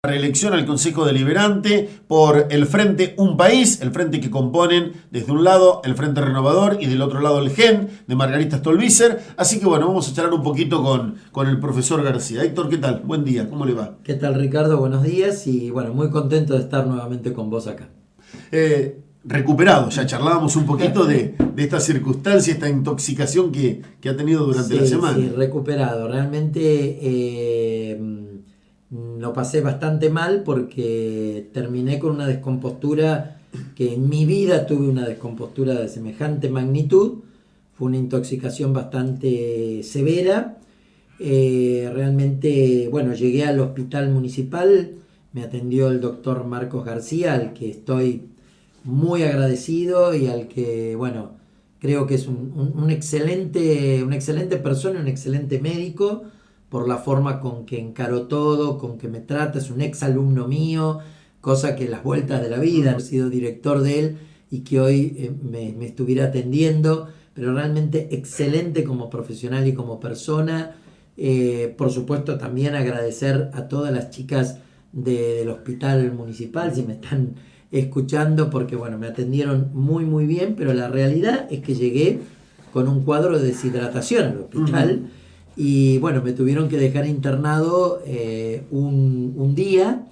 Reelección al Consejo Deliberante por el Frente Un País, el frente que componen desde un lado el Frente Renovador y del otro lado el GEN de Margarita Stolbizer. Así que bueno, vamos a charlar un poquito con el profesor García. Héctor, ¿qué tal? Buen día, ¿cómo le va? ¿Qué tal, Ricardo? Buenos días y bueno, muy contento de estar nuevamente con vos acá. Recuperado, ya charlábamos un poquito de esta circunstancia, esta intoxicación que ha tenido durante la semana. Sí, recuperado. Realmente lo pasé bastante mal porque terminé con una descompostura que en mi vida tuve una descompostura de semejante magnitud. Fue una intoxicación bastante severa. Realmente, bueno, llegué al hospital municipal, me atendió el doctor Marcos García, al que estoy muy agradecido y al que, bueno, creo que es una excelente persona, un excelente médico, por la forma con que encaró todo, con que me trata. Es un ex alumno mío, cosa que las vueltas de la vida, he sido director de él y que hoy me estuviera atendiendo, pero realmente excelente como profesional y como persona. Por supuesto también agradecer a todas las chicas del hospital municipal, si me están escuchando, porque bueno, me atendieron muy bien, pero la realidad es que llegué con un cuadro de deshidratación al hospital. Y bueno, me tuvieron que dejar internado un día.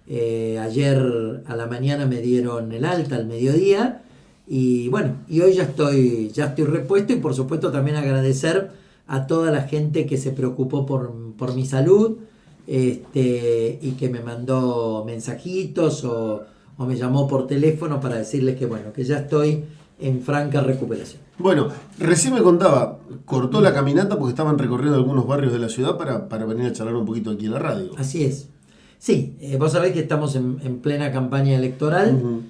Ayer a la mañana me dieron el alta al mediodía. Y bueno, y hoy ya estoy repuesto. Y por supuesto también agradecer a toda la gente que se preocupó por mi salud, y que me mandó mensajitos o me llamó por teléfono para decirles que bueno, que ya estoy en franca recuperación. Bueno, recién me contaba, cortó la caminata porque estaban recorriendo algunos barrios de la ciudad para venir a charlar un poquito aquí en la radio. Así es. Sí, vos sabés que estamos en plena campaña electoral.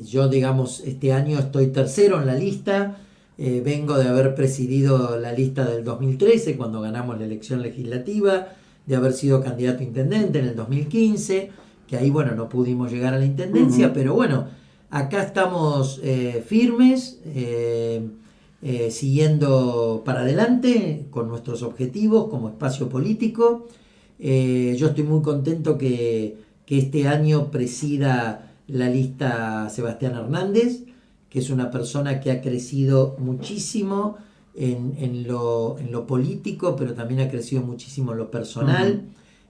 Yo digamos, este año estoy tercero en la lista. Vengo de haber presidido la lista del 2013 cuando ganamos la elección legislativa, de haber sido candidato a intendente en el 2015, que ahí bueno, no pudimos llegar a la intendencia, pero bueno, acá estamos firmes, siguiendo para adelante con nuestros objetivos como espacio político. Yo estoy muy contento que este año presida la lista Sebastián Hernández, que es una persona que ha crecido muchísimo en lo político, pero también ha crecido muchísimo en lo personal.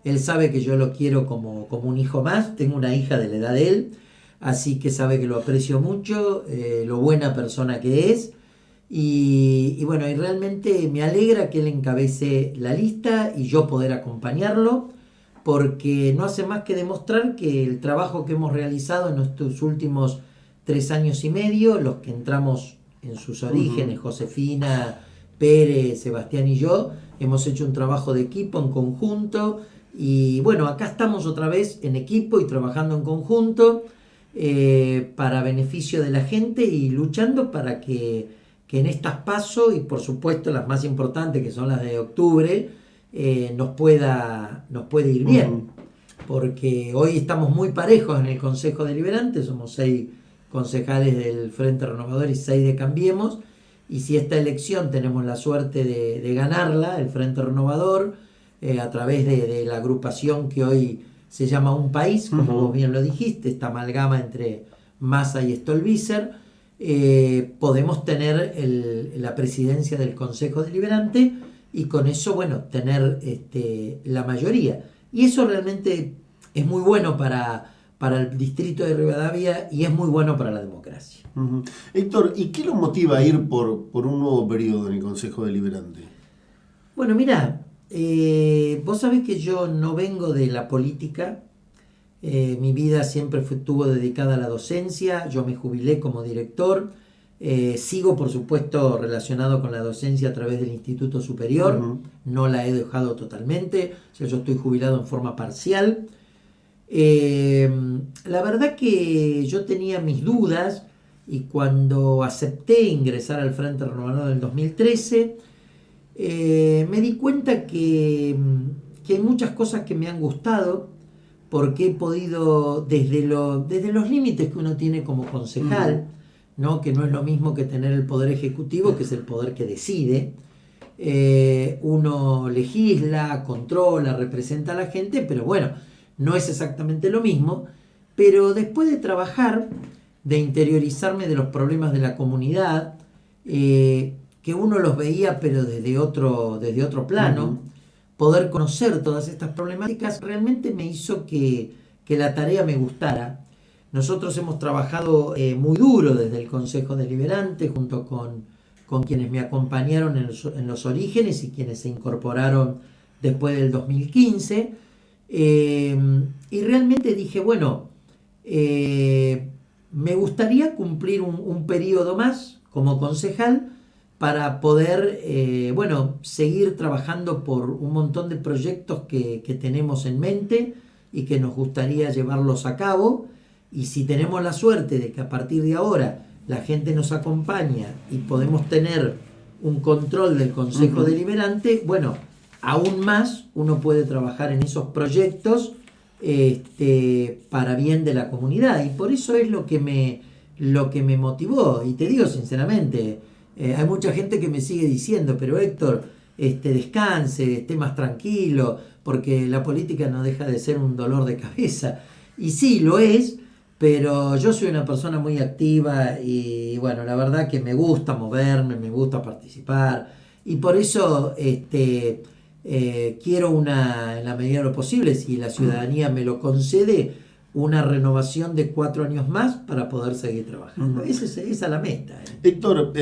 Él sabe que yo lo quiero como un hijo más. Tengo una hija de la edad de él, así que sabe que lo aprecio mucho, lo buena persona que es. Y bueno, y realmente me alegra que él encabece la lista y yo poder acompañarlo, porque no hace más que demostrar que el trabajo que hemos realizado en estos últimos 3 años y medio, los que entramos en sus orígenes, Josefina, Pérez, Sebastián y yo, hemos hecho un trabajo de equipo en conjunto. Y bueno, acá estamos otra vez en equipo y trabajando en conjunto para beneficio de la gente y luchando para que en estas PASO, y por supuesto las más importantes que son las de octubre, nos puede ir bien. Porque hoy estamos muy parejos en el Consejo Deliberante, somos 6 concejales del Frente Renovador y 6 de Cambiemos. Y si esta elección tenemos la suerte de ganarla, el Frente Renovador, a través de la agrupación que hoy se llama Un País, como vos bien lo dijiste, esta amalgama entre Massa y Stolbizer, podemos tener la presidencia del Consejo Deliberante y con eso, bueno, tener la mayoría. Y eso realmente es muy bueno para el distrito de Rivadavia y es muy bueno para la democracia. Héctor, ¿y qué lo motiva a ir por un nuevo periodo en el Consejo Deliberante? Bueno, mirá, vos sabés que yo no vengo de la política. Mi vida siempre estuvo dedicada a la docencia. Yo me jubilé como director. Sigo, por supuesto, relacionado con la docencia a través del Instituto Superior. No la he dejado totalmente. O sea, yo estoy jubilado en forma parcial. La verdad que yo tenía mis dudas y cuando acepté ingresar al Frente Renovador en el 2013, me di cuenta que hay muchas cosas que me han gustado, porque he podido, desde los límites que uno tiene como concejal, ¿no? Que no es lo mismo que tener el poder ejecutivo, que es el poder que decide, uno legisla, controla, representa a la gente, pero bueno, no es exactamente lo mismo. Pero después de trabajar, de interiorizarme de los problemas de la comunidad, que uno los veía pero desde otro plano, poder conocer todas estas problemáticas realmente me hizo que la tarea me gustara. Nosotros hemos trabajado muy duro desde el Consejo Deliberante junto con quienes me acompañaron en los orígenes y quienes se incorporaron después del 2015. Y realmente dije, bueno, me gustaría cumplir un periodo más como concejal para poder, seguir trabajando por un montón de proyectos que tenemos en mente y que nos gustaría llevarlos a cabo. Y si tenemos la suerte de que a partir de ahora la gente nos acompaña y podemos tener un control del Consejo Deliberante, bueno, aún más uno puede trabajar en esos proyectos para bien de la comunidad. Y por eso es lo que me motivó. Y te digo sinceramente, hay mucha gente que me sigue diciendo, pero Héctor, descanse, esté más tranquilo, porque la política no deja de ser un dolor de cabeza. Y sí, lo es, pero yo soy una persona muy activa y bueno, la verdad que me gusta moverme, me gusta participar y por eso quiero en la medida de lo posible, si la ciudadanía me lo concede, una renovación de 4 años más para poder seguir trabajando. Esa es la meta. Héctor,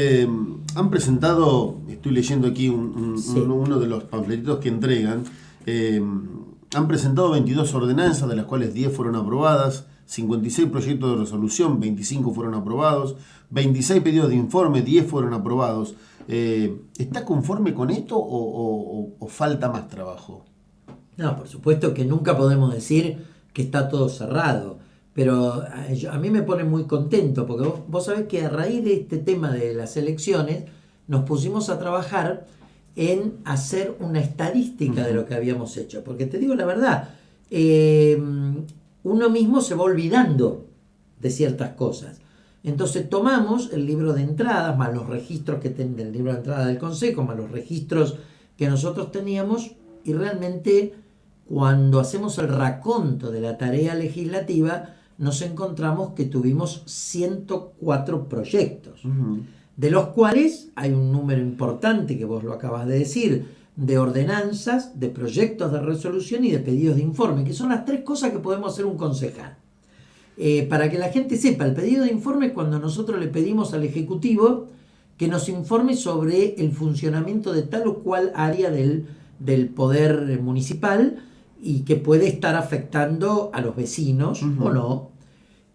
han presentado, estoy leyendo aquí uno de los panfletitos que entregan, han presentado 22 ordenanzas, de las cuales 10 fueron aprobadas, 56 proyectos de resolución, 25 fueron aprobados, 26 pedidos de informe, 10 fueron aprobados. ¿Está conforme con esto o falta más trabajo? No, por supuesto que nunca podemos decir que está todo cerrado, pero a mí me pone muy contento, porque vos sabés que a raíz de este tema de las elecciones nos pusimos a trabajar en hacer una estadística de lo que habíamos hecho, porque te digo la verdad, uno mismo se va olvidando de ciertas cosas. Entonces tomamos el libro de entradas, más los registros que del libro de entrada del Consejo, más los registros que nosotros teníamos, y realmente cuando hacemos el raconto de la tarea legislativa, nos encontramos que tuvimos 104 proyectos, de los cuales hay un número importante, que vos lo acabas de decir, de ordenanzas, de proyectos de resolución y de pedidos de informe, que son las 3 cosas que podemos hacer un concejal. Para que la gente sepa, el pedido de informe es cuando nosotros le pedimos al Ejecutivo que nos informe sobre el funcionamiento de tal o cual área del poder municipal y que puede estar afectando a los vecinos o no.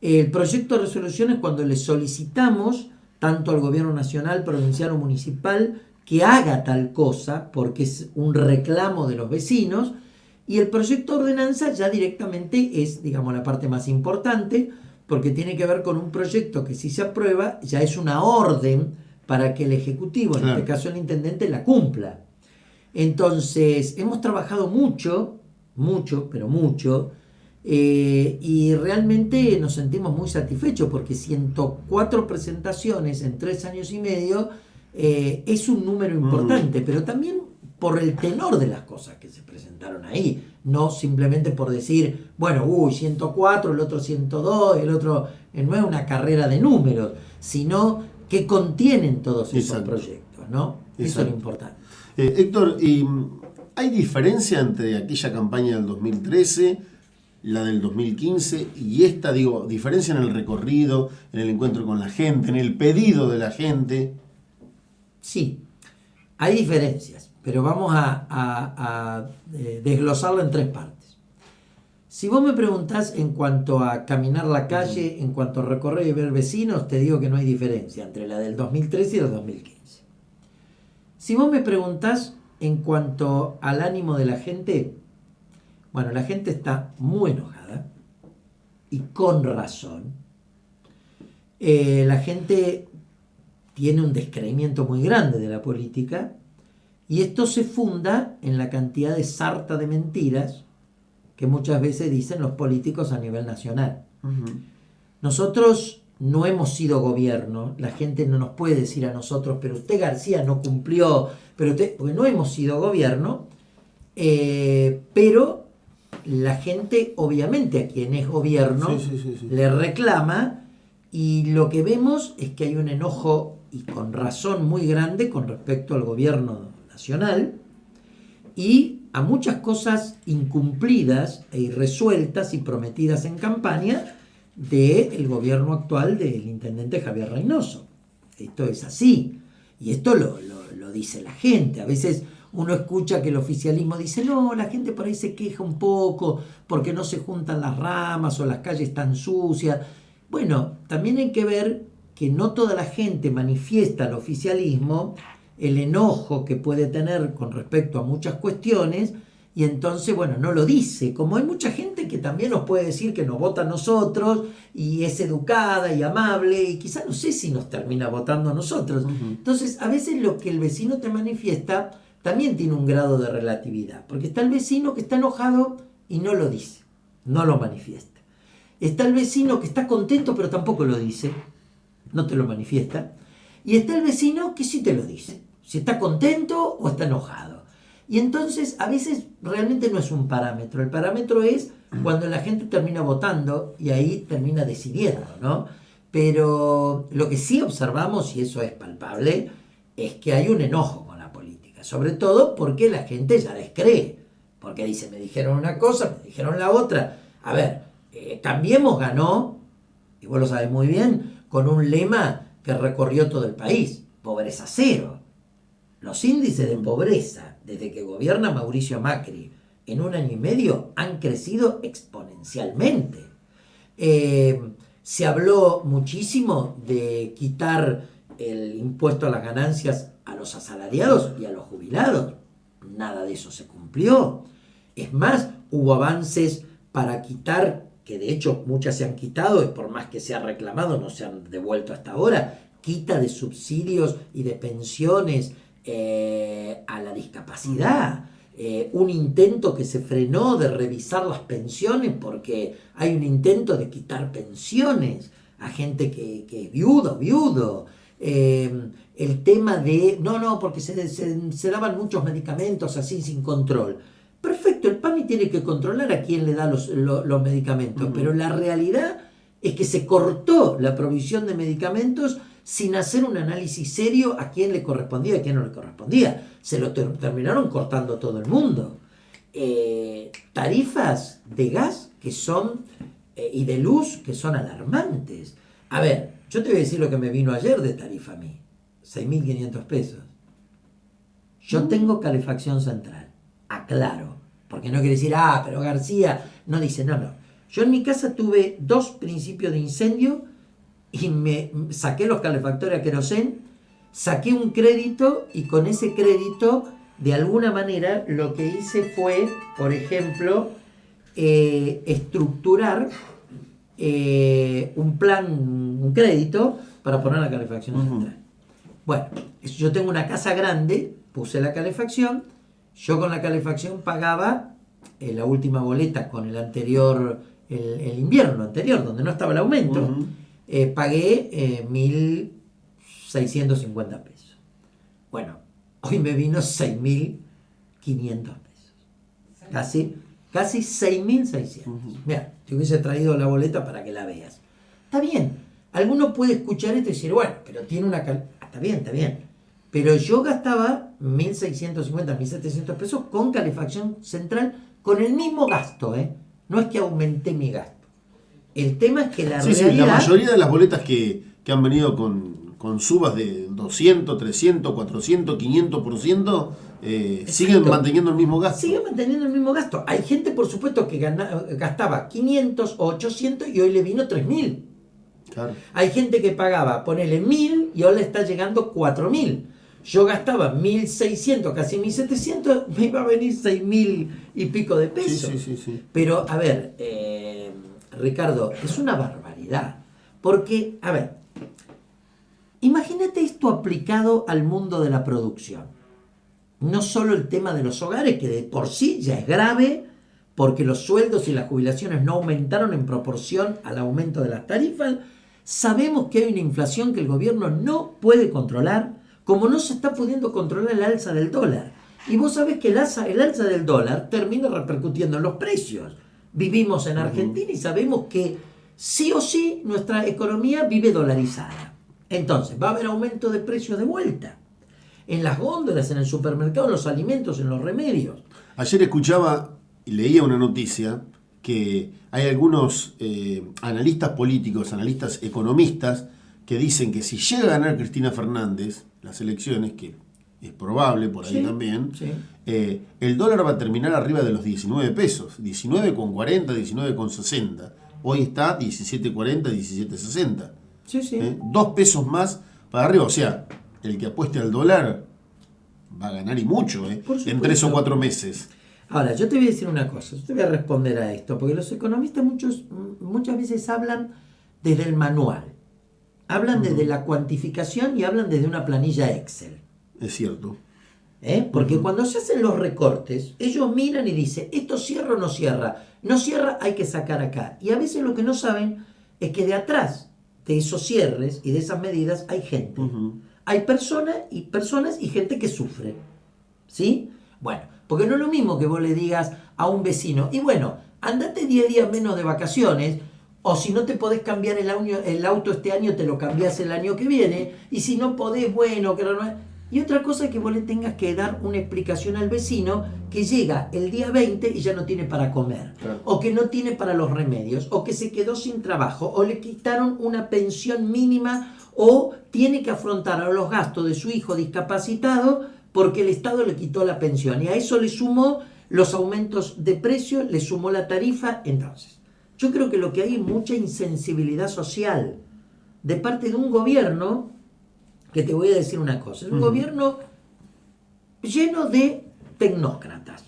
El proyecto de resolución es cuando le solicitamos tanto al gobierno nacional, provincial o municipal que haga tal cosa, porque es un reclamo de los vecinos. Y el proyecto de ordenanza ya directamente es, digamos, la parte más importante, porque tiene que ver con un proyecto que si se aprueba ya es una orden para que el Ejecutivo, en este caso el Intendente, la cumpla. Entonces, hemos trabajado mucho, y realmente nos sentimos muy satisfechos, porque 104 presentaciones en 3 años y medio es un número importante, pero también por el tenor de las cosas que se presentaron ahí, no simplemente por decir, bueno, 104, el otro 102, el otro, no es una carrera de números, sino que contienen todos esos proyectos, ¿no? Eso es lo importante. Héctor, ¿hay diferencia entre aquella campaña del 2013, la del 2015 y esta? Digo, diferencia en el recorrido, en el encuentro con la gente, en el pedido de la gente. Sí, hay diferencias, pero vamos a desglosarlo en 3 partes. Si vos me preguntás en cuanto a caminar la calle, en cuanto a recorrer y ver vecinos, te digo que no hay diferencia entre la del 2013 y la del 2015. Si vos me preguntás en cuanto al ánimo de la gente, bueno, la gente está muy enojada y con razón. La gente tiene un descreimiento muy grande de la política y esto se funda en la cantidad de sarta de mentiras que muchas veces dicen los políticos a nivel nacional. Nosotros no hemos sido gobierno, la gente no nos puede decir a nosotros, pero usted García no cumplió, pero usted, porque no hemos sido gobierno, pero la gente obviamente a quien es gobierno le reclama, y lo que vemos es que hay un enojo, y con razón muy grande, con respecto al gobierno nacional y a muchas cosas incumplidas e irresueltas y prometidas en campaña del gobierno actual del intendente Javier Reynoso. Esto es así, y esto lo dice la gente. A veces uno escucha que el oficialismo dice, no, la gente por ahí se queja un poco porque no se juntan las ramas o las calles están sucias. Bueno, también hay que ver que no toda la gente manifiesta al oficialismo el enojo que puede tener con respecto a muchas cuestiones, y entonces, bueno, no lo dice. Como hay mucha gente que también nos puede decir que nos vota a nosotros y es educada y amable, y quizás no sé si nos termina votando a nosotros. Entonces, a veces lo que el vecino te manifiesta también tiene un grado de relatividad, porque está el vecino que está enojado y no lo dice, no lo manifiesta. Está el vecino que está contento pero tampoco lo dice, no te lo manifiesta. Y está el vecino que sí te lo dice, si está contento o está enojado. Y entonces a veces realmente no es un parámetro. El parámetro es cuando la gente termina votando y ahí termina decidiendo, ¿no? Pero lo que sí observamos, y eso es palpable, es que hay un enojo con la política. Sobre todo porque la gente ya les cree. Porque dice, me dijeron una cosa, me dijeron la otra. A ver, Cambiemos ganó, y vos lo sabés muy bien, con un lema que recorrió todo el país: pobreza cero. Los índices de pobreza, desde que gobierna Mauricio Macri, en 1 año y medio, han crecido exponencialmente. Se habló muchísimo de quitar el impuesto a las ganancias a los asalariados y a los jubilados. Nada de eso se cumplió. Es más, hubo avances para quitar, que de hecho muchas se han quitado y por más que se ha reclamado no se han devuelto hasta ahora, quita de subsidios y de pensiones a la discapacidad. Un intento que se frenó de revisar las pensiones porque hay un intento de quitar pensiones a gente que es viudo. El tema de, porque se daban muchos medicamentos así sin control. Perfecto, el PAMI tiene que controlar a quién le da los medicamentos, pero la realidad es que se cortó la provisión de medicamentos sin hacer un análisis serio a quién le correspondía y a quién no le correspondía. Se lo terminaron cortando todo el mundo. Tarifas de gas que son y de luz que son alarmantes. A ver, yo te voy a decir lo que me vino ayer de tarifa a mí. 6.500 pesos. Yo tengo calefacción central. Aclaro. Porque no quiere decir, pero García no dice, no. Yo en mi casa tuve 2 principios de incendio y me saqué los calefactores a querosén, saqué un crédito y con ese crédito, de alguna manera, lo que hice fue, por ejemplo, estructurar un crédito para poner la calefacción central. Bueno, yo tengo una casa grande, puse la calefacción, yo con la calefacción pagaba la última boleta con el anterior, el invierno anterior, donde no estaba el aumento, pagué 1.650 pesos. Bueno, hoy me vino 6.500 pesos. Casi 6.600. Mira, te hubiese traído la boleta para que la veas. Está bien. Alguno puede escuchar esto y decir, bueno, pero tiene una... Está bien. Pero yo gastaba 1.650, 1.700 pesos con calefacción central, con el mismo gasto, No es que aumenté mi gasto. El tema es que la realidad... Sí, la mayoría de las boletas que han venido con subas de 200, 300, 400, 500%, siguen manteniendo el mismo gasto. Siguen manteniendo el mismo gasto. Hay gente, por supuesto, que gastaba 500 o 800 y hoy le vino 3.000. Claro. Hay gente que pagaba, ponele 1.000 y ahora le está llegando 4.000. Yo gastaba 1.600, casi 1.700, me iba a venir 6.000 y pico de pesos. Sí. Pero, a ver, Ricardo, es una barbaridad. Porque, a ver, imagínate esto aplicado al mundo de la producción. No solo el tema de los hogares, que de por sí ya es grave, porque los sueldos y las jubilaciones no aumentaron en proporción al aumento de las tarifas, Sabemos que hay una inflación que el gobierno no puede controlar, como no se está pudiendo controlar el alza del dólar. Y vos sabés que el alza del dólar termina repercutiendo en los precios. Vivimos en Argentina y sabemos que sí o sí nuestra economía vive dolarizada. Entonces, va a haber aumento de precios de vuelta. En las góndolas, en el supermercado, en los alimentos, en los remedios. Ayer escuchaba y leía una noticia que hay algunos analistas políticos, analistas economistas, que dicen que si llega a ganar Cristina Fernández las elecciones, que es probable por ahí también, el dólar va a terminar arriba de los 19 pesos, 19,40, 19,60. Hoy está 17,40, 17,60. 2 pesos más para arriba, o sea, el que apueste al dólar va a ganar y mucho, en 3 o 4 meses. Ahora, yo te voy a decir una cosa, yo te voy a responder a esto, porque los economistas muchas veces hablan desde el manual, hablan desde la cuantificación y hablan desde una planilla Excel. Es cierto. Porque cuando se hacen los recortes, ellos miran y dicen, ¿esto cierra o no cierra? No cierra, hay que sacar acá. Y a veces lo que no saben es que de atrás de esos cierres y de esas medidas hay gente. Hay personas y gente que sufre. ¿Sí? Bueno, porque no es lo mismo que vos le digas a un vecino, y bueno, andate 10 días menos de vacaciones, o si no te podés cambiar el auto este año, te lo cambiás el año que viene, y si no podés, bueno, que no. Y otra cosa es que vos le tengas que dar una explicación al vecino que llega el día 20 y ya no tiene para comer, o que no tiene para los remedios, o que se quedó sin trabajo, o le quitaron una pensión mínima, o tiene que afrontar los gastos de su hijo discapacitado porque el Estado le quitó la pensión. Y a eso le sumó los aumentos de precio, le sumó la tarifa. Entonces, yo creo que lo que hay es mucha insensibilidad social de parte de un gobierno, que te voy a decir una cosa, es un gobierno lleno de tecnócratas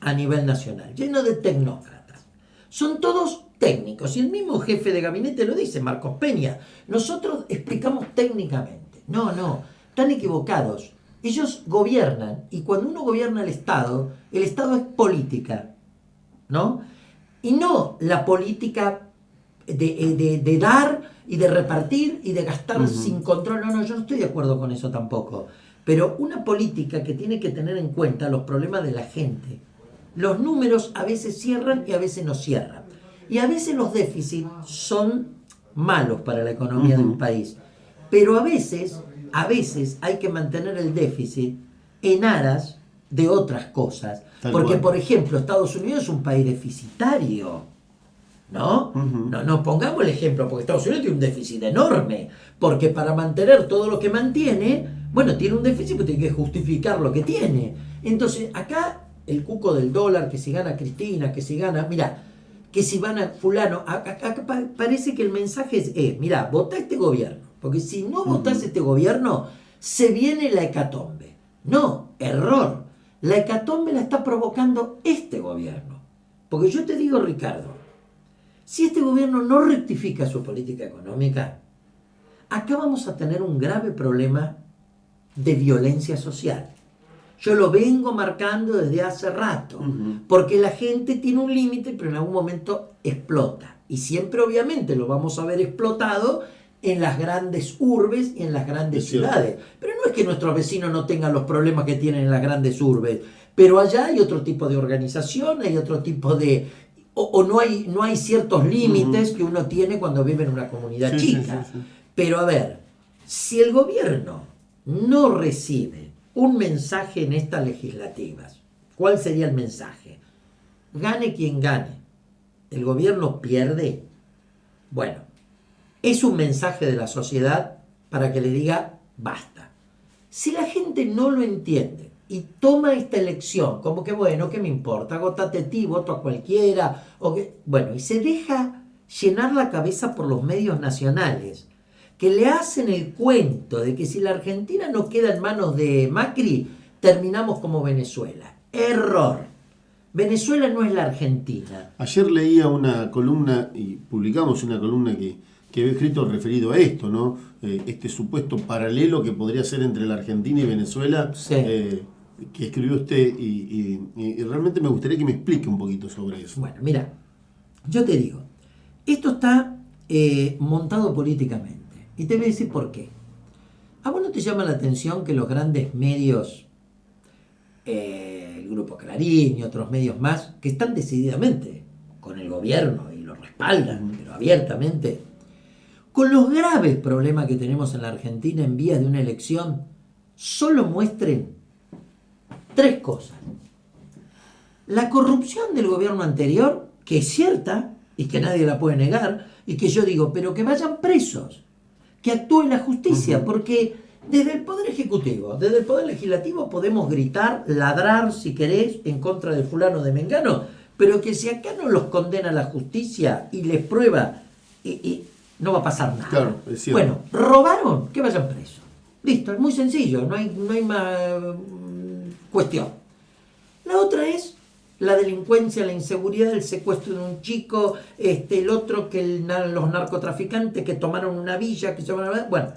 a nivel nacional, lleno de tecnócratas. Son todos técnicos, y el mismo jefe de gabinete lo dice, Marcos Peña. Nosotros explicamos técnicamente. No, están equivocados. Ellos gobiernan, y cuando uno gobierna el Estado es política, ¿no? Y no la política de dar y de repartir y de gastar sin control. No, yo no estoy de acuerdo con eso tampoco. Pero una política que tiene que tener en cuenta los problemas de la gente. Los números a veces cierran y a veces no cierran. Y a veces los déficits son malos para la economía de un país. Pero a veces hay que mantener el déficit en aras de otras cosas. Porque, por ejemplo, Estados Unidos es un país deficitario, ¿no? No pongamos el ejemplo, porque Estados Unidos tiene un déficit enorme. Porque para mantener todo lo que mantiene, bueno, tiene un déficit, pero tiene que justificar lo que tiene. Entonces, acá el cuco del dólar, que si gana Cristina, que si gana... Mirá, que si van a fulano... Acá parece que el mensaje es mirá, votá este gobierno. Porque si no votás este gobierno, se viene la hecatombe. No, error. La hecatombe la está provocando este gobierno. Porque yo te digo, Ricardo, si este gobierno no rectifica su política económica, acá vamos a tener un grave problema de violencia social. Yo lo vengo marcando desde hace rato, porque la gente tiene un límite, pero en algún momento explota. Y siempre, obviamente, lo vamos a ver explotado en las grandes urbes y en las grandes ciudades. Pero no es que nuestros vecinos no tengan los problemas que tienen en las grandes urbes, pero allá hay otro tipo de organización, hay otro tipo de... O no hay ciertos límites que uno tiene cuando vive en una comunidad chica. Pero a ver, si el gobierno no recibe un mensaje en estas legislativas, ¿cuál sería el mensaje? Gane quien gane, ¿el gobierno pierde? Bueno, es un mensaje de la sociedad para que le diga basta. Si la gente no lo entiende y toma esta elección como que bueno, ¿qué me importa? Agótate a ti, voto a cualquiera. Bueno, y se deja llenar la cabeza por los medios nacionales, que le hacen el cuento de que si la Argentina no queda en manos de Macri, terminamos como Venezuela. Error. Venezuela no es la Argentina. Ayer leía una columna y publicamos una columna que había escrito referido a esto, ¿no? Este supuesto paralelo que podría ser entre la Argentina y Venezuela, que escribió usted, y realmente me gustaría que me explique un poquito sobre eso. Bueno, mira, yo te digo, esto está montado políticamente. Y te voy a decir por qué. ¿A vos no te llama la atención que los grandes medios, el Grupo Clarín y otros medios más, que están decididamente con el gobierno y lo respaldan, pero abiertamente, con los graves problemas que tenemos en la Argentina en vías de una elección, solo muestren tres cosas? La corrupción del gobierno anterior, que es cierta y que nadie la puede negar, y que yo digo, pero que vayan presos, que actúe la justicia, porque desde el Poder Ejecutivo, desde el Poder Legislativo podemos gritar, ladrar, si querés, en contra de fulano de Mengano, pero que si acá no los condena la justicia y les prueba, no va a pasar nada. Claro, es cierto. Bueno, robaron, que vayan presos. Listo, es muy sencillo, no hay más cuestión. La otra es la delincuencia, la inseguridad, el secuestro de un chico, el otro que los narcotraficantes que tomaron una villa, que se van a... Bueno,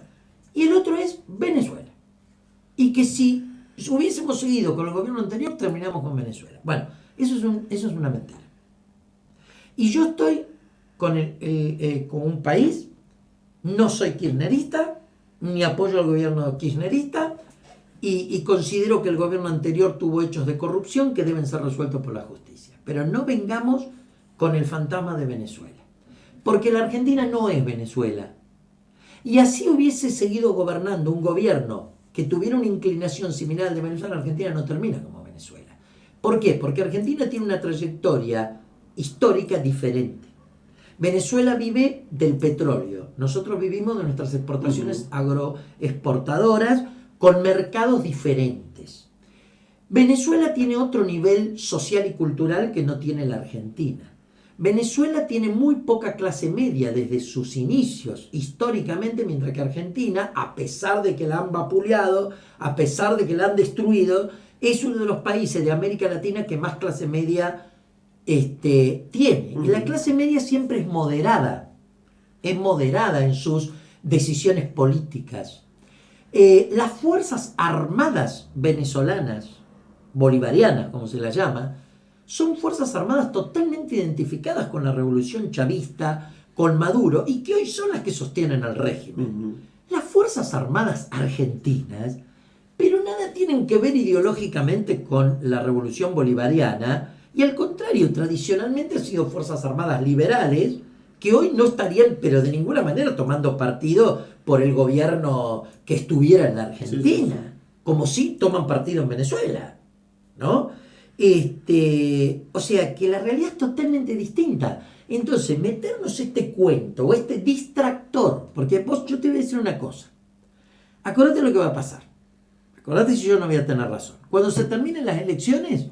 y el otro es Venezuela. Y que si hubiésemos seguido con el gobierno anterior, terminamos con Venezuela. Bueno, eso es una mentira. Y yo estoy con un país, no soy kirchnerista, ni apoyo al gobierno kirchnerista, y considero que el gobierno anterior tuvo hechos de corrupción que deben ser resueltos por la justicia. Pero no vengamos con el fantasma de Venezuela, porque la Argentina no es Venezuela. Y así hubiese seguido gobernando un gobierno que tuviera una inclinación similar al de Venezuela, Argentina no termina como Venezuela. ¿Por qué? Porque Argentina tiene una trayectoria histórica diferente. Venezuela vive del petróleo. Nosotros vivimos de nuestras exportaciones agroexportadoras con mercados diferentes. Venezuela tiene otro nivel social y cultural que no tiene la Argentina. Venezuela tiene muy poca clase media desde sus inicios, históricamente, mientras que Argentina, a pesar de que la han vapuleado, a pesar de que la han destruido, es uno de los países de América Latina que más clase media tiene. Y la clase media siempre es moderada en sus decisiones políticas. Las Fuerzas Armadas venezolanas, bolivarianas, como se las llama, son fuerzas armadas totalmente identificadas con la revolución chavista, con Maduro, y que hoy son las que sostienen al régimen. Las Fuerzas Armadas argentinas, pero nada tienen que ver ideológicamente con la revolución bolivariana, y al contrario, tradicionalmente han sido Fuerzas Armadas liberales, que hoy no estarían, pero de ninguna manera, tomando partido por el gobierno que estuviera en la Argentina, como si toman partido en Venezuela, ¿no? O sea, que la realidad es totalmente distinta. Entonces, meternos este cuento o este distractor, porque yo te voy a decir una cosa. Acordate lo que va a pasar. Acordate si yo no voy a tener razón. Cuando se terminen las elecciones,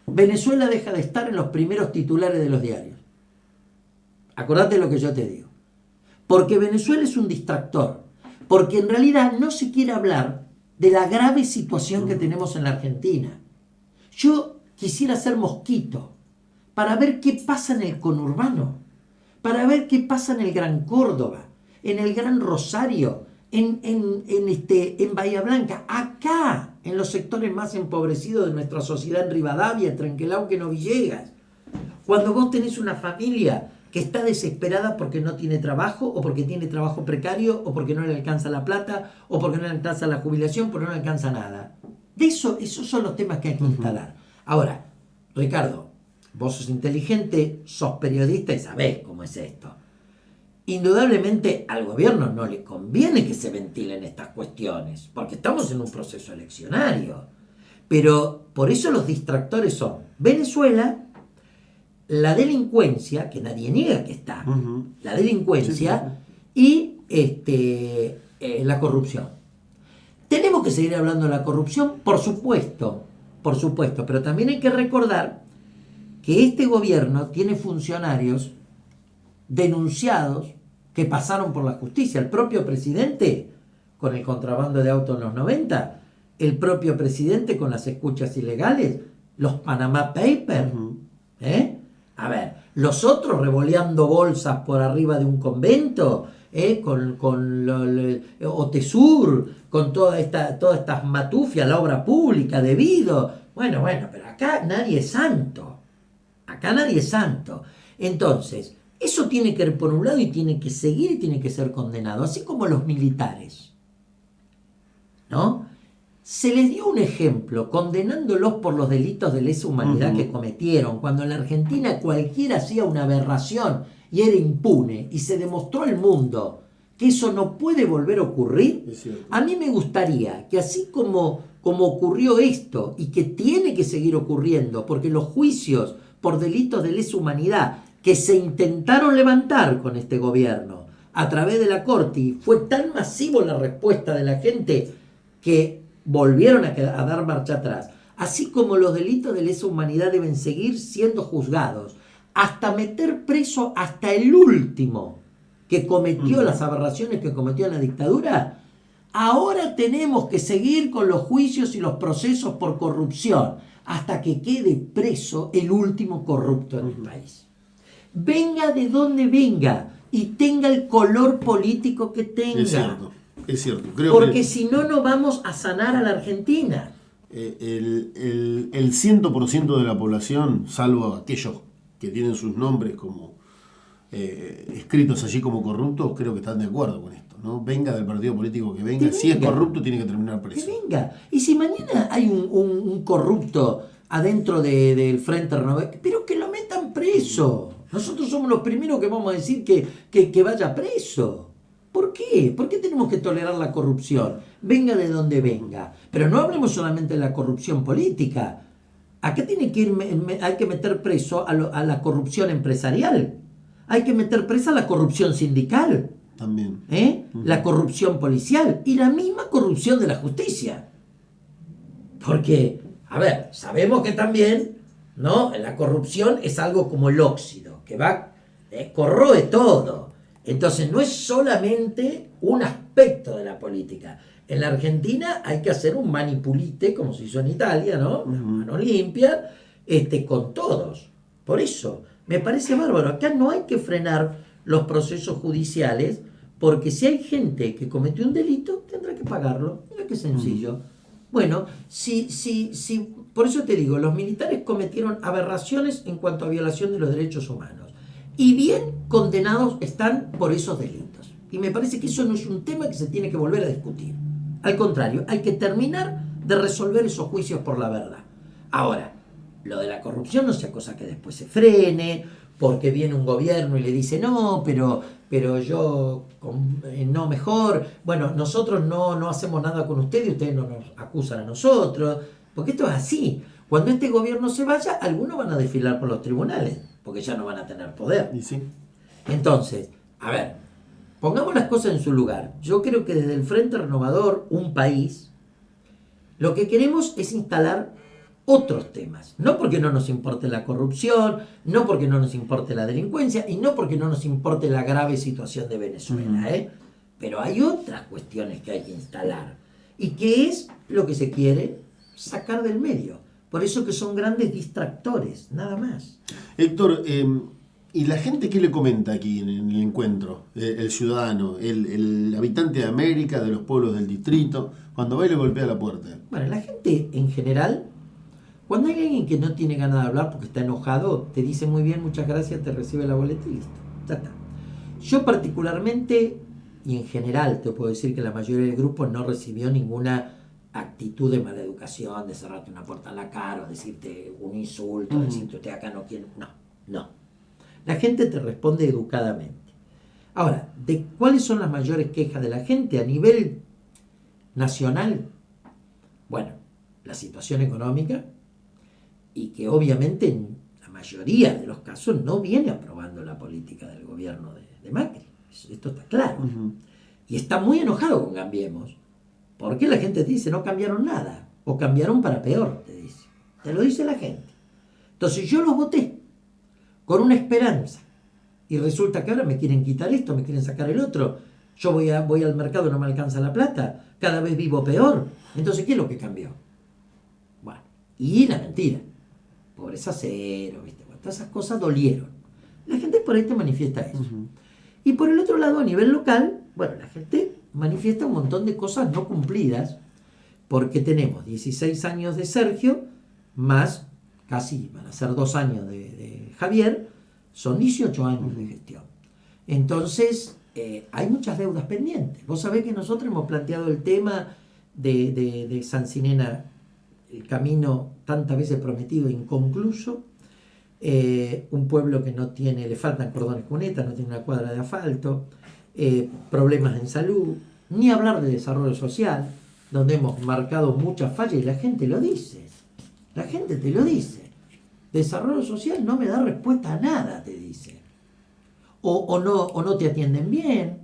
Venezuela deja de estar en los primeros titulares de los diarios. Acordate lo que yo te digo. Porque Venezuela es un distractor. Porque en realidad no se quiere hablar de la grave situación que tenemos en la Argentina. Yo quisiera ser mosquito para ver qué pasa en el conurbano, para ver qué pasa en el Gran Córdoba, en el Gran Rosario, en Bahía Blanca, acá, en los sectores más empobrecidos de nuestra sociedad, en Rivadavia, Trenquelauquen, no Villegas. Cuando vos tenés una familia que está desesperada porque no tiene trabajo, o porque tiene trabajo precario, o porque no le alcanza la plata, o porque no le alcanza la jubilación, porque no le alcanza nada. Esos son los temas que hay que instalar. Ahora, Ricardo, vos sos inteligente, sos periodista y sabés cómo es esto. Indudablemente al gobierno no le conviene que se ventilen estas cuestiones, porque estamos en un proceso eleccionario. Pero por eso los distractores son Venezuela, la delincuencia, que nadie niega que está, la delincuencia y la corrupción. ¿Tenemos que seguir hablando de la corrupción? Por supuesto, pero también hay que recordar que este gobierno tiene funcionarios denunciados que pasaron por la justicia. El propio presidente con el contrabando de autos en los 90, el propio presidente con las escuchas ilegales, los Panama Papers, A ver, los otros revoleando bolsas por arriba de un convento, con Otesur, con todas estas matufias, la obra pública, debido. Bueno, pero acá nadie es santo. Entonces, Eso tiene que ir por un lado y tiene que seguir y tiene que ser condenado, así como los militares, ¿no? Se les dio un ejemplo condenándolos por los delitos de lesa humanidad que cometieron, cuando en la Argentina cualquiera hacía una aberración y era impune, y se demostró al mundo que eso no puede volver a ocurrir. A mí me gustaría que así como ocurrió esto y que tiene que seguir ocurriendo, porque los juicios por delitos de lesa humanidad que se intentaron levantar con este gobierno a través de la Corte, y fue tan masivo la respuesta de la gente que volvieron a dar marcha atrás, así como los delitos de lesa humanidad deben seguir siendo juzgados, hasta meter preso hasta el último que cometió las aberraciones que cometió en la dictadura. Ahora tenemos que seguir con los juicios y los procesos por corrupción hasta que quede preso el último corrupto en el país. Venga de donde venga y tenga el color político que tenga. Es cierto. Creo porque si no, no vamos a sanar a la Argentina. El 100% de la población, salvo aquellos que tienen sus nombres como escritos allí como corruptos, creo que están de acuerdo con esto, ¿no? Venga del partido político que venga, si es corrupto tiene que terminar preso. Que venga. Y si mañana hay un corrupto adentro del Frente Renovador, pero que lo metan preso. Nosotros somos los primeros que vamos a decir que vaya preso. ¿Por qué? ¿Por qué tenemos que tolerar la corrupción? Venga de donde venga. Pero no hablemos solamente de la corrupción política. Acá tiene que hay que meter preso a la corrupción empresarial. Hay que meter presa a la corrupción sindical. También. La corrupción policial y la misma corrupción de la justicia. Porque, a ver, sabemos que también, ¿no? La corrupción es algo como el óxido, que va, corroe todo. Entonces no es solamente un aspecto de la política. En la Argentina hay que hacer un manipulite, como se hizo en Italia, ¿no? Una mano limpia, con todos. Por eso, me parece bárbaro. Acá no hay que frenar los procesos judiciales, porque si hay gente que cometió un delito, tendrá que pagarlo. Mira qué sencillo. Bueno, por eso te digo, los militares cometieron aberraciones en cuanto a violación de los derechos humanos. Y bien condenados están por esos delitos. Y me parece que eso no es un tema que se tiene que volver a discutir. Al contrario, hay que terminar de resolver esos juicios por la verdad. Ahora, lo de la corrupción no sea cosa que después se frene, porque viene un gobierno y le dice, no, pero yo, no mejor, bueno, nosotros no hacemos nada con ustedes y ustedes no nos acusan a nosotros, porque esto es así. Cuando este gobierno se vaya, algunos van a desfilar por los tribunales, porque ya no van a tener poder. ¿Y sí? Entonces, a ver, pongamos las cosas en su lugar. Yo creo que desde el Frente Renovador, un país, lo que queremos es instalar otros temas. No porque no nos importe la corrupción, no porque no nos importe la delincuencia y no porque no nos importe la grave situación de Venezuela, Pero hay otras cuestiones que hay que instalar. ¿Y qué es lo que se quiere? Sacar del medio. Por eso que son grandes distractores, nada más. Héctor, ¿y la gente qué le comenta aquí en el encuentro? El ciudadano, el habitante de América, de los pueblos del distrito, cuando va y le golpea la puerta. Bueno, la gente en general, cuando hay alguien que no tiene ganas de hablar porque está enojado, te dice muy bien, muchas gracias, te recibe la boleta y listo. Ya está. Yo particularmente, y en general te puedo decir que la mayoría del grupo no recibió ninguna actitud de mala educación, de cerrarte una puerta en la cara, o decirte un insulto, decirte usted acá no quiere. No. La gente te responde educadamente. Ahora, ¿de cuáles son las mayores quejas de la gente a nivel nacional? Bueno, la situación económica, y que obviamente en la mayoría de los casos no viene aprobando la política del gobierno de Macri. Esto está claro. Y está muy enojado con Cambiemos, porque la gente te dice, no cambiaron nada, o cambiaron para peor, te dice. Te lo dice la gente. Entonces yo los voté con una esperanza, y resulta que ahora me quieren quitar esto, me quieren sacar el otro. Yo voy al mercado y no me alcanza la plata, cada vez vivo peor. Entonces, ¿qué es lo que cambió? Bueno, y la mentira. Pobreza cero, ¿viste? Bueno, todas esas cosas dolieron. La gente por ahí te manifiesta eso. Y por el otro lado, a nivel local, bueno, la gente manifiesta un montón de cosas no cumplidas, porque tenemos 16 años de Sergio, más casi van a ser 2 años de Javier, y 2 años de Macri. Entonces, ¿qué es lo que cambió? Bueno, Son 18 años de gestión. Entonces, hay muchas deudas pendientes. Vos sabés que nosotros hemos planteado el tema de Sancinena, el camino tantas veces prometido e inconcluso. Un pueblo que no tiene, le faltan cordones cunetas, no tiene una cuadra de asfalto, problemas en salud, ni hablar de desarrollo social, donde hemos marcado muchas fallas y la gente lo dice. La gente te lo dice. Desarrollo social no me da respuesta a nada, te dice. O no te atienden bien,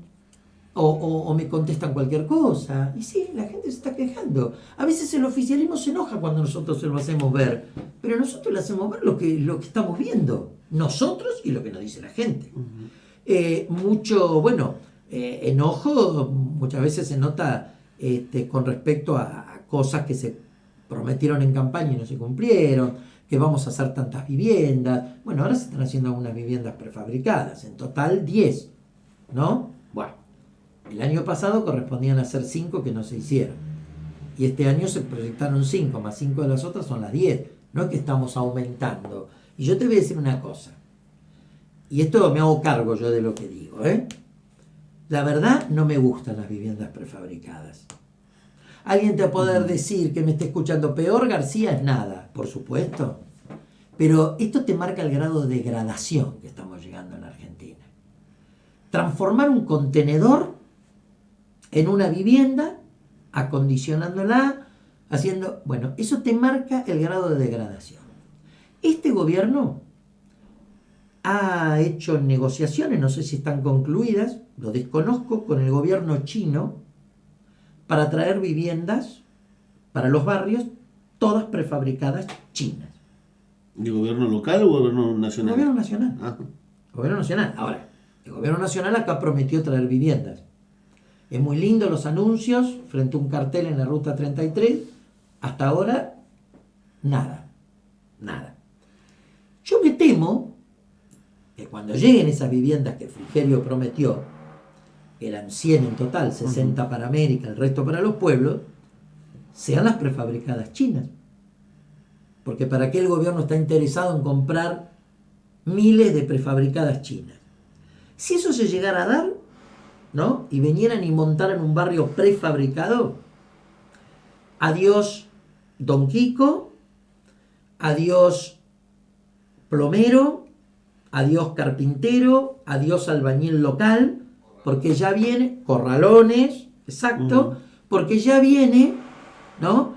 o me contestan cualquier cosa. Y sí, la gente se está quejando. A veces el oficialismo se enoja cuando nosotros se lo hacemos ver, pero nosotros le hacemos ver lo que estamos viendo, nosotros y lo que nos dice la gente. Mucho, enojo muchas veces se nota con respecto a cosas que se prometieron en campaña y no se cumplieron, que vamos a hacer tantas viviendas. Bueno, ahora se están haciendo algunas viviendas prefabricadas, en total 10, ¿no? Bueno, el año pasado correspondían a hacer 5 que no se hicieron. Y este año se proyectaron 5, más 5 de las otras son las 10. No es que estamos aumentando. Y yo te voy a decir una cosa. Y esto me hago cargo yo de lo que digo, ¿eh? La verdad, no me gustan las viviendas prefabricadas. Alguien te va a poder decir que me esté escuchando peor, García, es nada, por supuesto. Pero esto te marca el grado de degradación que estamos llegando en Argentina. Transformar un contenedor en una vivienda, acondicionándola, haciendo... Bueno, eso te marca el grado de degradación. Este gobierno ha hecho negociaciones, no sé si están concluidas, lo desconozco, con el gobierno chino para traer viviendas para los barrios, todas prefabricadas chinas. ¿De gobierno local o gobierno nacional? Gobierno nacional. Ajá. Gobierno nacional. Ahora, el gobierno nacional acá prometió traer viviendas. Es muy lindo los anuncios frente a un cartel en la ruta 33. Hasta ahora, nada. Nada. Yo me temo que cuando lleguen esas viviendas que Frigerio prometió, eran 100 en total, 60 para América, el resto para los pueblos, sean las prefabricadas chinas. Porque ¿para qué el gobierno está interesado en comprar miles de prefabricadas chinas? Si eso se llegara a dar, ¿no? Y vinieran y montaran un barrio prefabricado, adiós Don Quico, adiós plomero, adiós carpintero, adiós albañil local, porque ya viene, corralones, exacto, porque ya viene, ¿no?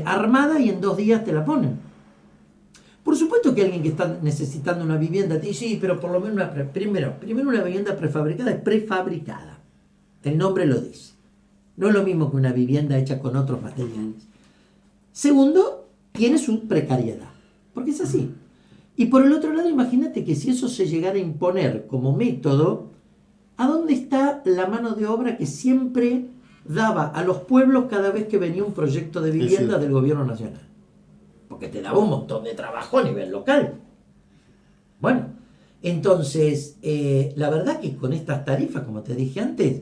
Armada y en 2 días te la ponen. Por supuesto que alguien que está necesitando una vivienda te dice, sí, pero por lo menos primero una vivienda prefabricada es prefabricada. El nombre lo dice. No es lo mismo que una vivienda hecha con otros materiales. Segundo, tiene su precariedad, porque es así. Y por el otro lado, imagínate que si eso se llegara a imponer como método, ¿a dónde está la mano de obra que siempre daba a los pueblos cada vez que venía un proyecto de vivienda del gobierno nacional? Porque te daba un montón de trabajo a nivel local. Bueno, entonces, la verdad que con estas tarifas, como te dije antes,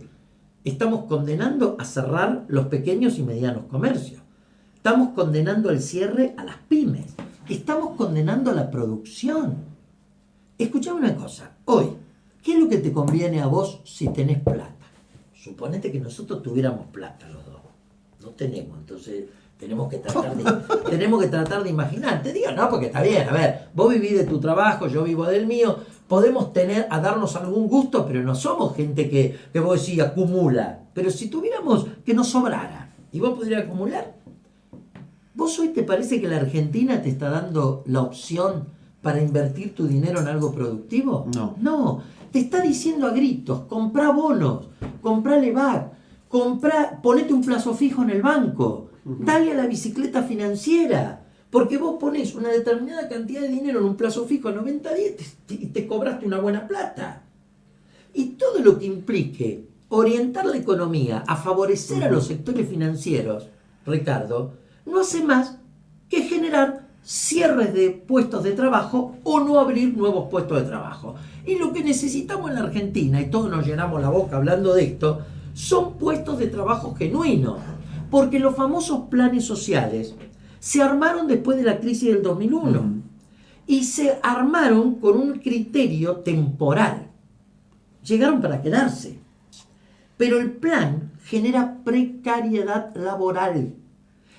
estamos condenando a cerrar los pequeños y medianos comercios. Estamos condenando al cierre a las pymes. Estamos condenando a la producción. Escuchame una cosa, hoy, ¿qué es lo que te conviene a vos si tenés plata? Suponete que nosotros tuviéramos plata los dos. No tenemos, entonces tenemos que tratar de imaginar. Te digo, no, porque está bien, a ver, vos vivís de tu trabajo, yo vivo del mío, podemos tener a darnos algún gusto, pero no somos gente que vos decís acumula. Pero si tuviéramos que nos sobrara y vos pudieras acumular, ¿vos hoy te parece que la Argentina te está dando la opción para invertir tu dinero en algo productivo? No. No, te está diciendo a gritos, comprá bonos, comprá LEVAC, ponete un plazo fijo en el banco, dale a la bicicleta financiera, porque vos ponés una determinada cantidad de dinero en un plazo fijo a 90 días y te cobraste una buena plata. Y todo lo que implique orientar la economía a favorecer a los sectores financieros, Ricardo, no hace más que generar cierres de puestos de trabajo o no abrir nuevos puestos de trabajo. Y lo que necesitamos en la Argentina, y todos nos llenamos la boca hablando de esto, son puestos de trabajo genuinos. Porque los famosos planes sociales se armaron después de la crisis del 2001. y se armaron con un criterio temporal. Llegaron para quedarse. Pero el plan genera precariedad laboral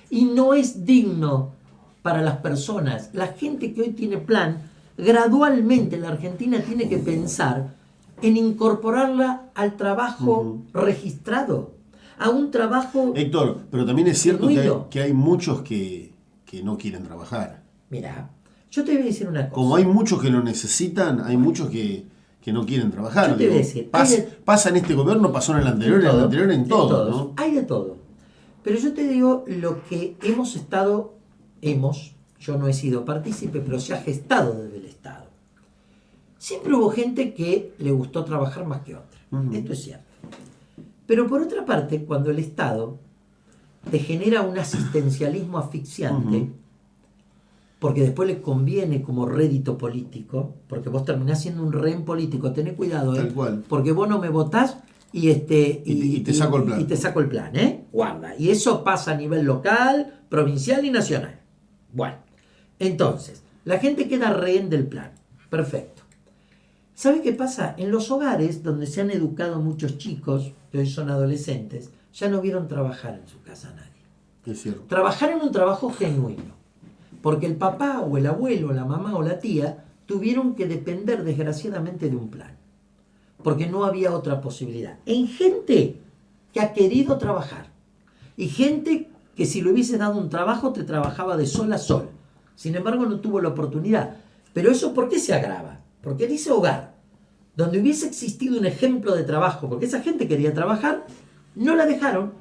y no es digno para las personas. La gente que hoy tiene plan, gradualmente la Argentina tiene que pensar en incorporarla al trabajo registrado, a un trabajo... Héctor, pero también es cierto genuino. que hay muchos que no quieren trabajar. Mira, yo te voy a decir una cosa. Como hay muchos que lo necesitan, hay muchos que no quieren trabajar. Yo te voy a decir, pasa en este gobierno, pasó en el anterior, en todo, ¿no? Hay de todo. Pero yo te digo lo que yo no he sido partícipe, pero se ha gestado desde el Estado. Siempre hubo gente que le gustó trabajar más que otra. Esto es cierto. Pero por otra parte, cuando el Estado te genera un asistencialismo asfixiante, porque después le conviene como rédito político, porque vos terminás siendo un rehén político, tené cuidado, Tal cual. porque vos no me votás y te saco el plan. Y te saco el plan, guarda. Y eso pasa a nivel local, provincial y nacional. Bueno, entonces, la gente queda rehén del plan. Perfecto. ¿Sabe qué pasa? En los hogares donde se han educado muchos chicos, que hoy son adolescentes, ya no vieron trabajar en su casa a nadie. Es cierto. Trabajar en un trabajo genuino. Porque el papá o el abuelo, la mamá o la tía tuvieron que depender desgraciadamente de un plan. Porque no había otra posibilidad. En gente que ha querido trabajar. Y gente que si le hubiese dado un trabajo te trabajaba de sol a sol. Sin embargo no tuvo la oportunidad. Pero eso ¿por qué se agrava? Porque en ese hogar, donde hubiese existido un ejemplo de trabajo, porque esa gente quería trabajar, no la dejaron,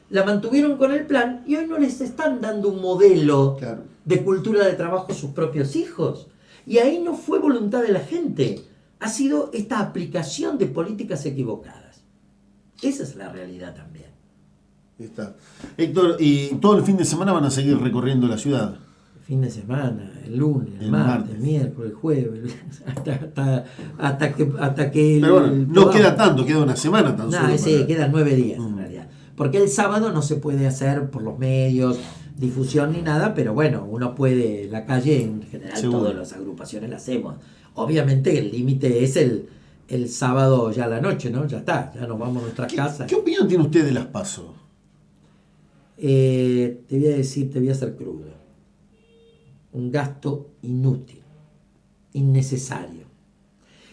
la mantuvieron con el plan y hoy no les están dando un modelo de cultura de trabajo a sus propios hijos. Y ahí no fue voluntad de la gente, ha sido esta aplicación de políticas equivocadas. Esa es la realidad también. Está. Héctor, ¿y todo el fin de semana van a seguir recorriendo la ciudad? Fin de semana, el lunes, el martes, el miércoles, el jueves, hasta que Pero bueno, no queda tanto, queda una semana tan solo. Sí, quedan 9 días en realidad. Porque el sábado no se puede hacer por los medios, difusión ni nada, pero bueno, uno puede, la calle en general, seguro. Todas las agrupaciones la hacemos. Obviamente el límite es el sábado ya a la noche, ¿no? Ya está, ya nos vamos a nuestras casas. ¿Qué opinión tiene usted de las PASO? Te voy a ser crudo. Un gasto inútil, innecesario.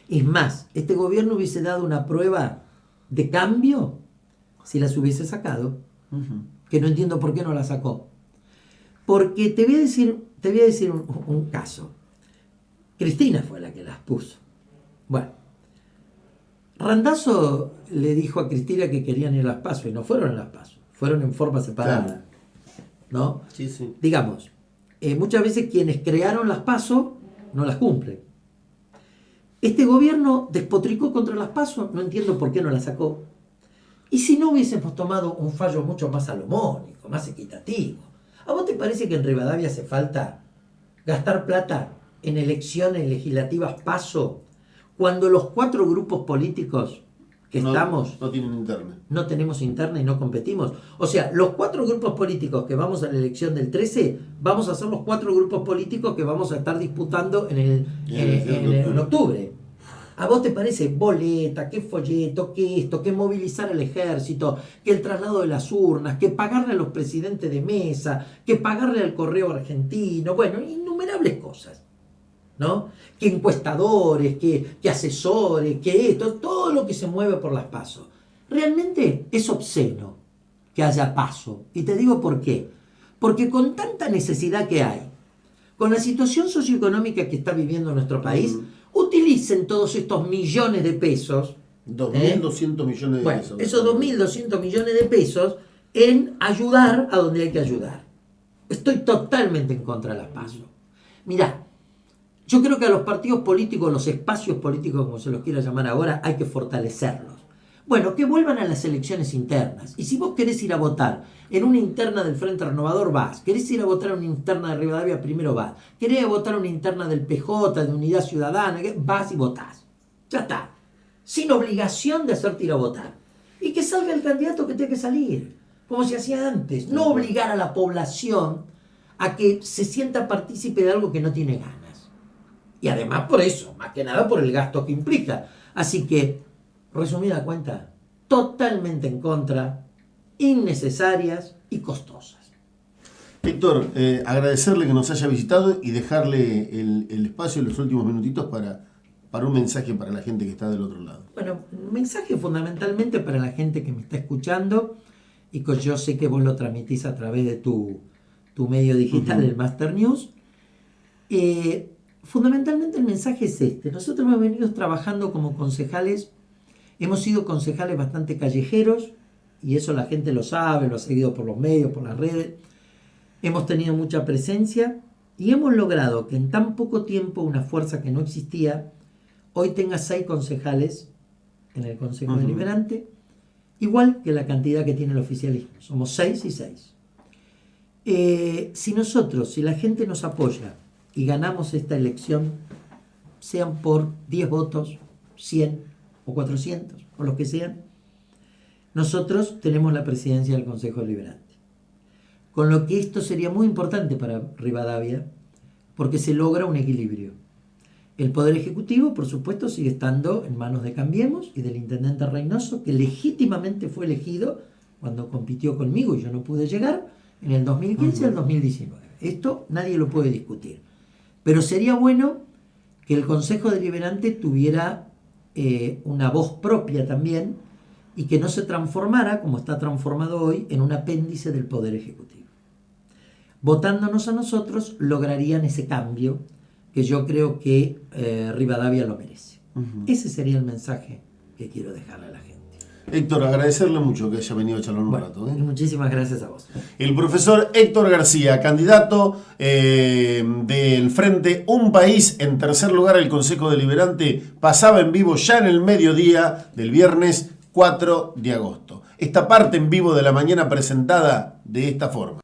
Es más, este gobierno hubiese dado una prueba de cambio si las hubiese sacado, que no entiendo por qué no la sacó. Porque te voy a decir un caso. Cristina fue la que las puso. Bueno, Randazzo le dijo a Cristina que querían ir a las PASO y no fueron a las PASO, fueron en forma separada. Claro. ¿No? Sí, sí. Digamos, muchas veces quienes crearon las PASO no las cumplen. Este gobierno despotricó contra las PASO, no entiendo por qué no las sacó. Y si no hubiésemos tomado un fallo mucho más salomónico, más equitativo, ¿a vos te parece que en Rivadavia hace falta gastar plata en elecciones legislativas PASO cuando los 4 grupos políticos que estamos no tienen interna? No tenemos interna y no competimos. O sea, los 4 grupos políticos que vamos a la elección del 13, vamos a ser los 4 grupos políticos que vamos a estar disputando en octubre. ¿A vos te parece boleta, qué folleto, qué esto, que movilizar al ejército, que el traslado de las urnas, que pagarle a los presidentes de mesa, que pagarle al correo argentino, bueno, innumerables cosas, ¿no? Que encuestadores, que asesores, que esto, todo lo que se mueve por las PASO. Realmente es obsceno que haya PASO. Y te digo por qué. Porque con tanta necesidad que hay, con la situación socioeconómica que está viviendo nuestro país, utilicen todos estos millones de pesos. 2.200 millones de pesos. Esos 2.200 millones de pesos en ayudar a donde hay que ayudar. Estoy totalmente en contra de las PASO. Mirá, yo creo que a los partidos políticos, los espacios políticos, como se los quiera llamar ahora, hay que fortalecerlos. Bueno, que vuelvan a las elecciones internas. Y si vos querés ir a votar en una interna del Frente Renovador, vas. Querés ir a votar en una interna de Rivadavia, primero vas. Querés ir a votar en una interna del PJ, de Unidad Ciudadana, vas y votás. Ya está. Sin obligación de hacerte ir a votar. Y que salga el candidato que tenga que salir. Como se hacía antes. No obligar a la población a que se sienta partícipe de algo que no tiene ganas. Y además por eso, más que nada por el gasto que implica. Así que, resumida cuenta, totalmente en contra, innecesarias y costosas. Héctor, agradecerle que nos haya visitado y dejarle el espacio en los últimos minutitos para un mensaje para la gente que está del otro lado. Bueno, un mensaje fundamentalmente para la gente que me está escuchando y que yo sé que vos lo transmitís a través de tu medio digital, el Master News. Fundamentalmente el mensaje es este. Nosotros hemos venido trabajando como concejales, hemos sido concejales bastante callejeros, y eso la gente lo sabe, lo ha seguido por los medios, por las redes. Hemos tenido mucha presencia y hemos logrado que en tan poco tiempo una fuerza que no existía hoy tenga 6 concejales en el Consejo Deliberante, igual que la cantidad que tiene el oficialismo. Somos 6 y 6. Si la gente nos apoya y ganamos esta elección, sean por 10 votos, 100 o 400, o los que sean, nosotros tenemos la presidencia del Consejo Deliberante. Con lo que esto sería muy importante para Rivadavia, porque se logra un equilibrio. El Poder Ejecutivo, por supuesto, sigue estando en manos de Cambiemos y del Intendente Reynoso, que legítimamente fue elegido cuando compitió conmigo y yo no pude llegar, en el 2015 al 2019. Esto nadie lo puede discutir. Pero sería bueno que el Consejo Deliberante tuviera una voz propia también y que no se transformara, como está transformado hoy, en un apéndice del Poder Ejecutivo. Votándonos a nosotros lograrían ese cambio que yo creo que Rivadavia lo merece. Ese sería el mensaje que quiero dejarle a la gente. Héctor, agradecerle mucho que haya venido a charlar un rato. Muchísimas gracias a vos. El profesor Héctor García, candidato del Frente Un País, en tercer lugar al Consejo Deliberante, pasaba en vivo ya en el mediodía del viernes 4 de agosto. Esta parte en vivo de la mañana presentada de esta forma.